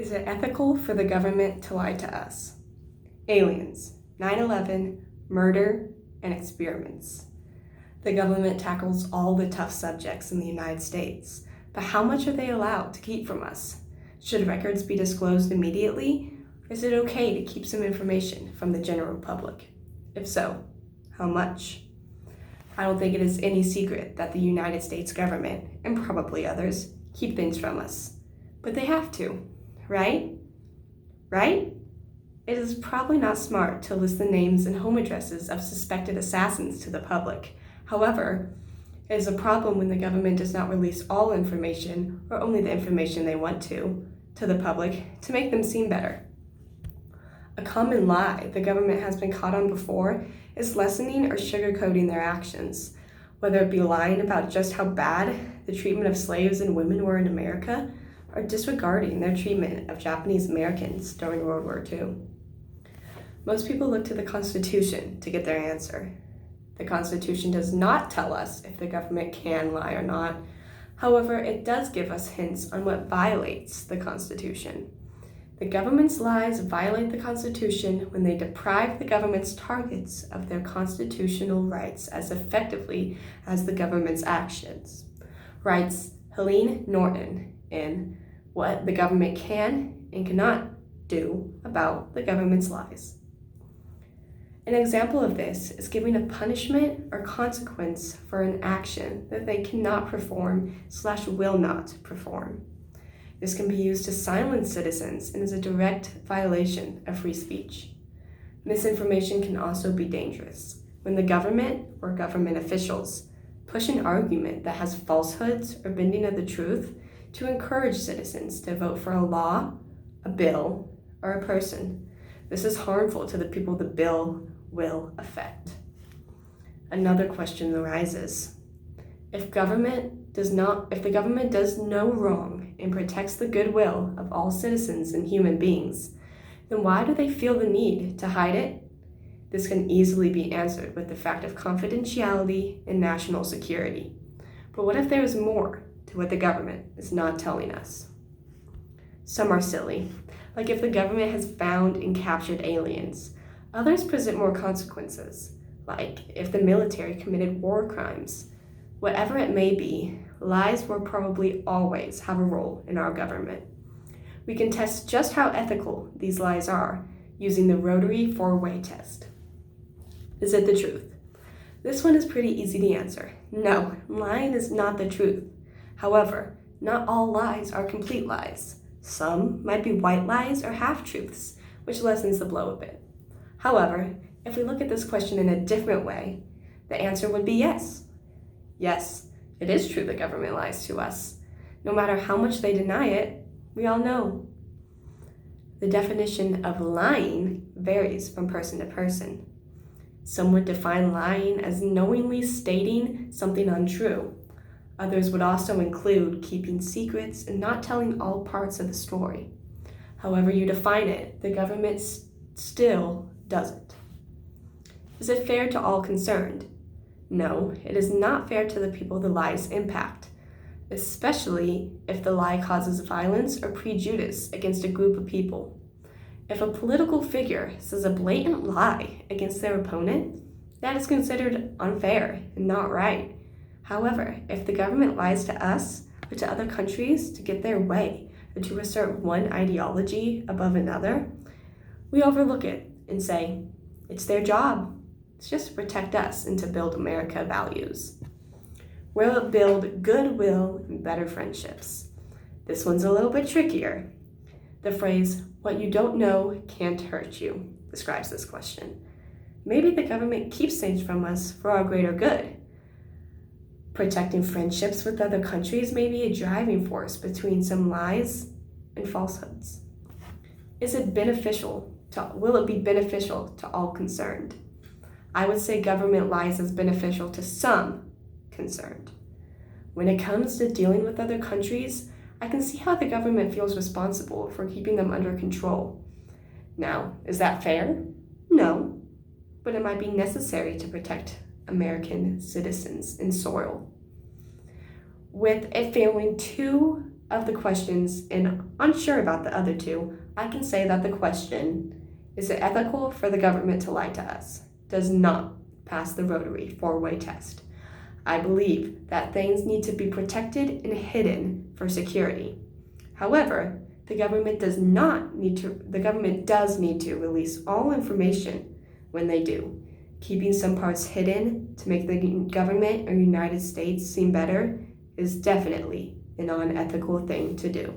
Is it ethical for the government to lie to us? Aliens, 9/11, murder, and experiments. The government tackles all the tough subjects in the United States, but how much are they allowed to keep from us? Should records be disclosed immediately, or is it okay to keep some information from the general public? If so, how much? I don't think it is any secret that the United States government, and probably others, keep things from us. But they have to, right? Right? It is probably not smart to list the names and home addresses of suspected assassins to the public. However, it is a problem when the government does not release all information, or only the information they want to the public to make them seem better. A common lie the government has been caught on before is lessening or sugarcoating their actions, whether it be lying about just how bad the treatment of slaves and women were in America, or disregarding their treatment of Japanese Americans during World War II. Most people look to the Constitution to get their answer. The Constitution does not tell us if the government can lie or not. However, it does give us hints on what violates the Constitution. The government's lies violate the Constitution when they deprive the government's targets of their constitutional rights as effectively as the government's actions, writes Helene Norton in What the Government Can and Cannot Do About the Government's Lies. An example of this is giving a punishment or consequence for an action that they cannot perform/will not perform. This can be used to silence citizens and is a direct violation of free speech. Misinformation can also be dangerous when the government or government officials push an argument that has falsehoods or bending of the truth to encourage citizens to vote for a law, a bill, or a person. This is harmful to the people the bill will affect. Another question arises. If the government does no wrong and protects the goodwill of all citizens and human beings, then why do they feel the need to hide it? This can easily be answered with the fact of confidentiality and national security. But what if there is more to what the government is not telling us? Some are silly, like if the government has found and captured aliens. Others present more consequences, like if the military committed war crimes. Whatever it may be, lies will probably always have a role in our government. We can test just how ethical these lies are using the Rotary 4-way test. Is it the truth? This one is pretty easy to answer. No, lying is not the truth. However, not all lies are complete lies. Some might be white lies or half-truths, which lessens the blow a bit. However, if we look at this question in a different way, the answer would be yes. Yes, it is true the government lies to us. No matter how much they deny it, we all know. The definition of lying varies from person to person. Some would define lying as knowingly stating something untrue. Others would also include keeping secrets and not telling all parts of the story. However you define it, the government still doesn't. Is it fair to all concerned? No, it is not fair to the people the lies impact, especially if the lie causes violence or prejudice against a group of people. If a political figure says a blatant lie against their opponent, that is considered unfair and not right. However, if the government lies to us or to other countries to get their way or to assert one ideology above another, we overlook it and say, it's their job. It's just to protect us and to build America values. Will it build goodwill and better friendships? This one's a little bit trickier. The phrase, what you don't know can't hurt you, describes this question. Maybe the government keeps things from us for our greater good. Protecting friendships with other countries may be a driving force between some lies and falsehoods. Will it be beneficial to all concerned? I would say government lies is beneficial to some concerned. When it comes to dealing with other countries, I can see how the government feels responsible for keeping them under control. Now, is that fair? No, but it might be necessary to protect American citizens and soil. With it failing too of the questions and unsure about the other two, I can say that the question, is it ethical for the government to lie to us, does not pass the Rotary 4-way test. I believe that things need to be protected and hidden for security. However, the government does need to release all information when they do. Keeping some parts hidden to make the government or United States seem better is definitely an unethical thing to do.